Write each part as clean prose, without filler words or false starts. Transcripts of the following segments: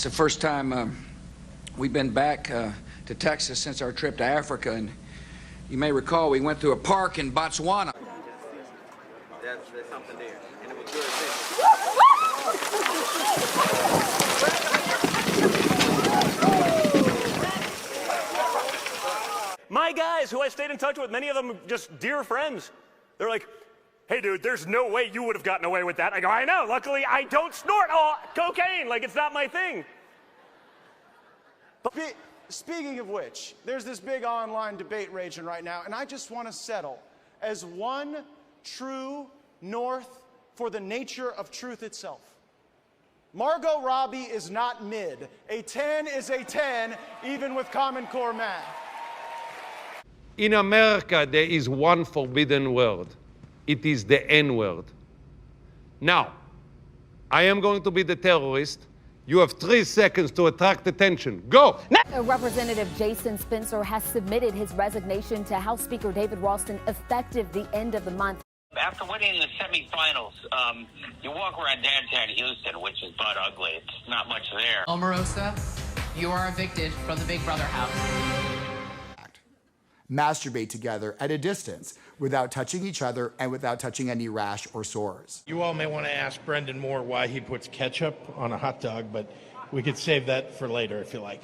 It's the first time we've been back to Texas since our trip to Africa, and you may recall we went through a park in Botswana. There's something there, and it was good. My guys, who I stayed in touch with, many of them just dear friends, they're like, hey, dude, there's no way you would have gotten away with that. I go, I know. Luckily, I don't snort cocaine. Like, it's not my thing. But speaking of which, there's this big online debate raging right now, and I just want to settle as one true north for the nature of truth itself. Margot Robbie is not mid. A 10 is a 10, even with Common Core math. In America, there is one forbidden word. It is the N-word. Now, I am going to be the terrorist. You have 3 seconds to attract attention. Go! Representative Jason Spencer has submitted his resignation to House Speaker David Ralston effective the end of the month. After winning the semifinals, you walk around downtown Houston, which is butt ugly. It's not much there. Omarosa, you are evicted from the Big Brother house. Masturbate together at a distance without touching each other and without touching any rash or sores. You all may want to ask Brendan Moore why he puts ketchup on a hot dog, but we could save that for later if you like.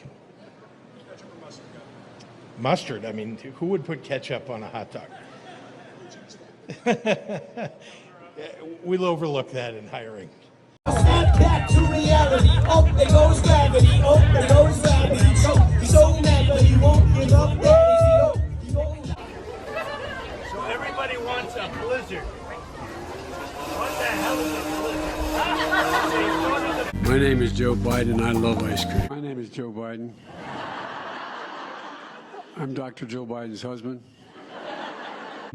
Mustard? I mean, who would put ketchup on a hot dog? We'll overlook that in hiring. Snap back to reality. Oh, there goes gravity. Oh, there goes gravity. So never, you won't give up. So everybody wants a blizzard. What the hell is a blizzard? My name is Joe Biden. I love ice cream. My name is Joe Biden. I'm Dr. Joe Biden's husband.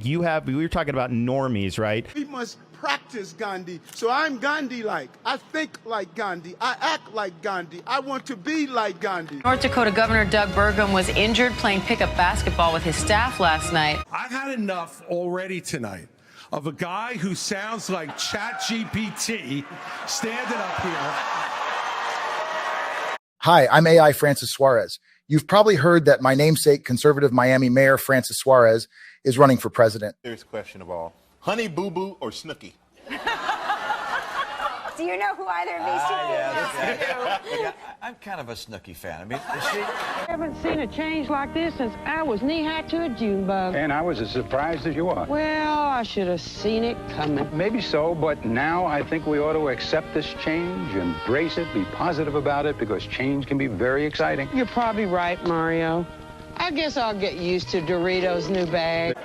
We were talking about normies, right? We must practice Gandhi. So I'm Gandhi-like. I think like Gandhi. I act like Gandhi. I want to be like Gandhi. North Dakota Governor Doug Burgum was injured playing pickup basketball with his staff last night. I've had enough already tonight of a guy who sounds like ChatGPT standing up here. Hi, I'm AI Francis Suarez. You've probably heard that my namesake, conservative Miami Mayor Francis Suarez, is running for president. Serious question of all. Honey Boo Boo or Snooki? Do you know who either of these two is? Yeah, I'm kind of a Snooki fan. I mean, I haven't seen a change like this since I was knee-high to a June bug. And I was as surprised as you are. Well, I should have seen it coming. Maybe so, but now I think we ought to accept this change, embrace it, be positive about it, because change can be very exciting. You're probably right, Mario. I guess I'll get used to Doritos' new bag.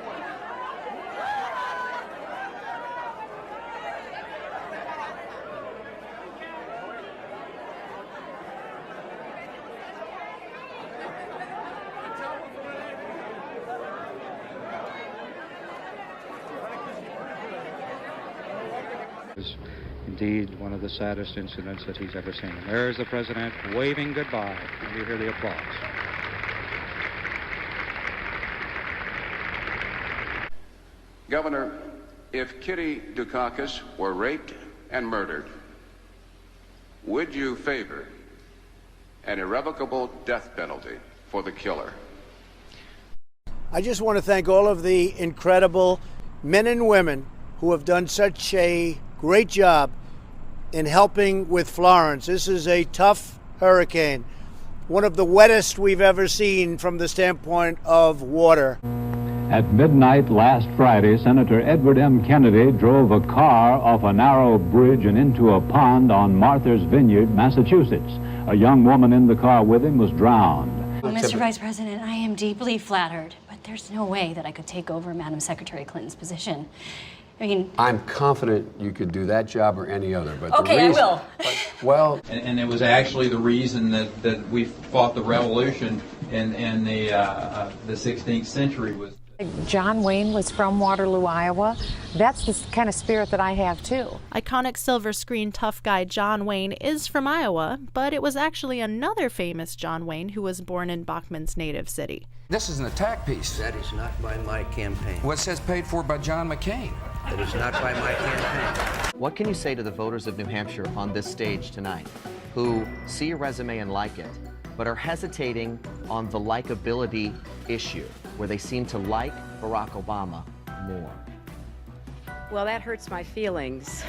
Indeed, one of the saddest incidents that he's ever seen. There's the president waving goodbye, and you hear the applause. Governor, if Kitty Dukakis were raped and murdered, would you favor an irrevocable death penalty for the killer? I just want to thank all of the incredible men and women who have done such a great job in helping with Florence. This is a tough hurricane, one of the wettest we've ever seen from the standpoint of water. At midnight last Friday, Senator Edward M. Kennedy drove a car off a narrow bridge and into a pond on Martha's Vineyard, Massachusetts. A young woman in the car with him was drowned. Well, Mr. Vice President, I am deeply flattered, but there's no way that I could take over Madam Secretary Clinton's position. I mean, I'm confident you could do that job or any other, but okay, I will. Well, and it was actually the reason that we fought the revolution in the 16th century was. John Wayne was from Waterloo, Iowa. That's the kind of spirit that I have, too. Iconic silver screen tough guy John Wayne is from Iowa, but it was actually another famous John Wayne who was born in Bachman's native city. This is an attack piece. That is not by my campaign. What says paid for by John McCain? That is not by my campaign. What can you say to the voters of New Hampshire on this stage tonight who see your resume and like it, but are hesitating on the likability issue, where they seem to like Barack Obama more? Well, that hurts my feelings.